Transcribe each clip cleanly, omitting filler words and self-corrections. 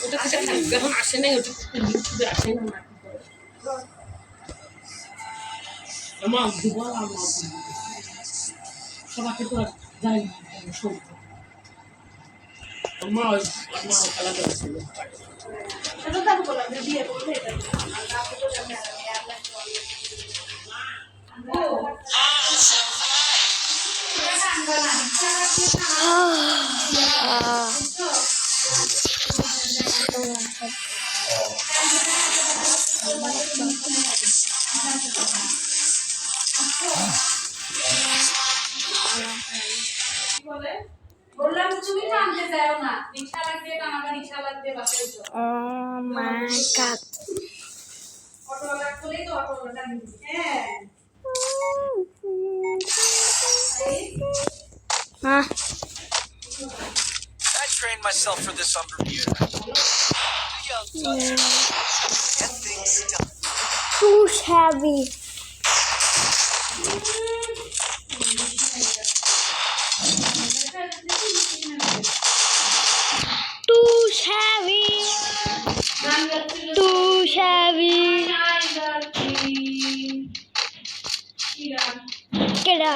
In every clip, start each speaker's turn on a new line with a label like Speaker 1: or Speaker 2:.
Speaker 1: ওটা এখন আসে নাই, ওটা ইউটিউবে আসে না। আমার দুবার আমার সবাইকে তো জানি আমার আলাদা ছিল।
Speaker 2: সেটা তো বললাম যে বিয়ে করবে এটা বললাম তুমি টানতে যাও না, রিক্সা লাগবে টানাবা, রিক্সা লাগবে বাসে যাও।
Speaker 3: ও মাই গড,
Speaker 2: অটোওয়ালা বলেই তো অটোওয়ালা টানি। হ্যাঁ
Speaker 4: I trained myself for this on Bermuda. Get things done.
Speaker 3: too heavy. Too heavy. Too heavy. Keda.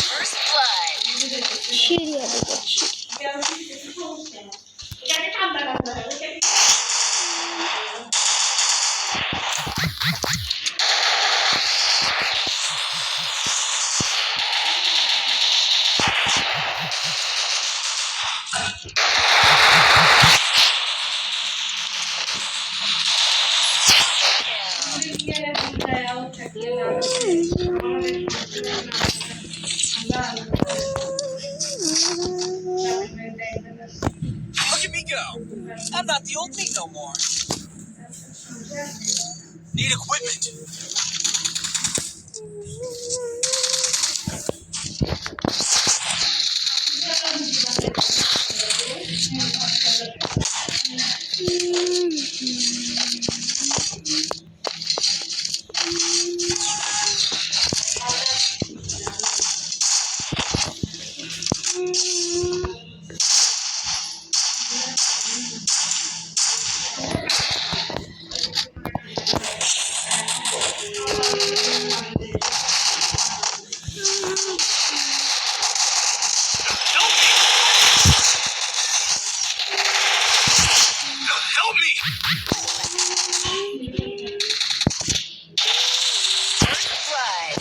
Speaker 4: First blood.
Speaker 3: Syria dito.
Speaker 4: Look at me go. I'm not the old me no more. Need equipment. Help me. First blood.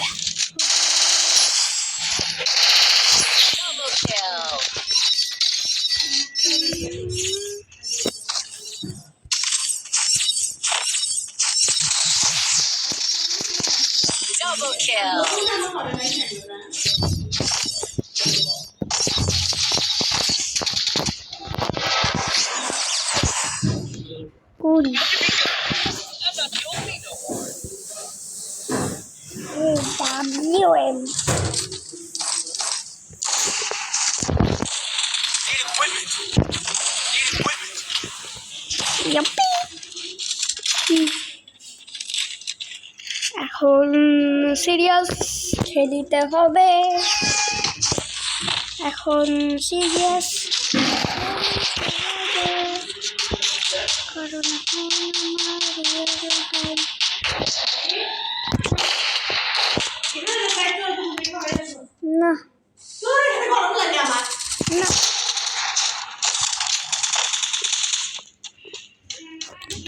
Speaker 4: Double kill. Double kill.
Speaker 3: Cool.
Speaker 4: I'm not the old me no more.
Speaker 3: WM.
Speaker 4: Need equipment. Need equipment.
Speaker 3: Yuppie. এখন serious খেলিতে হবে, এখন serious কারণ না
Speaker 2: গরম লাগে আমার।
Speaker 3: না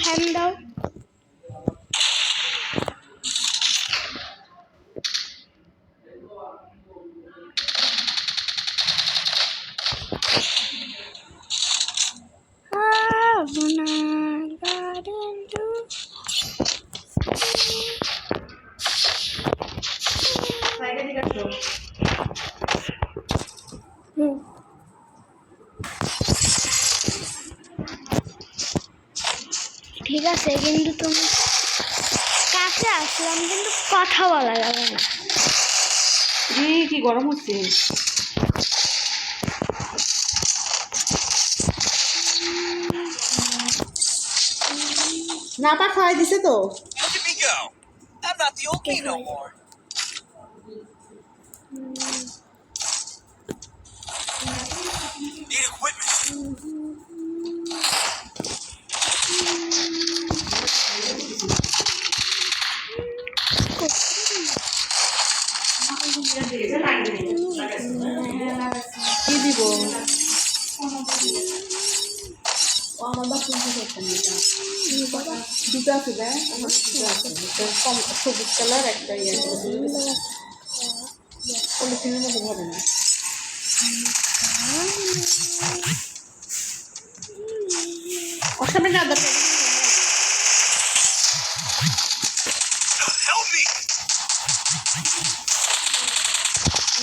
Speaker 3: fan দাও। ঠিক আছে, কিন্তু তুমি কাছে আসলাম কিন্তু কথা বলা যাবে না।
Speaker 2: কি গরম হচ্ছে।
Speaker 5: নাপা খাওয়াই দিছে তো।
Speaker 4: Look at me go. I'm not the old me no more. Need equipment.
Speaker 5: কি দিব? ও আমার বাথরুম থেকে একটা নিতাম। দুটো আছে দেখ, আমার দুটো আছে। একটা সবুজ কালার, একটা ইয়ে পলিথিনের মধ্যে হবে না। ওর সামনে না দরকার।
Speaker 4: Help me.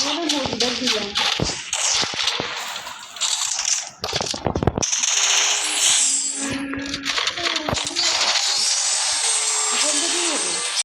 Speaker 5: আমাদের মুরগিটা দিলাম। এখন যদি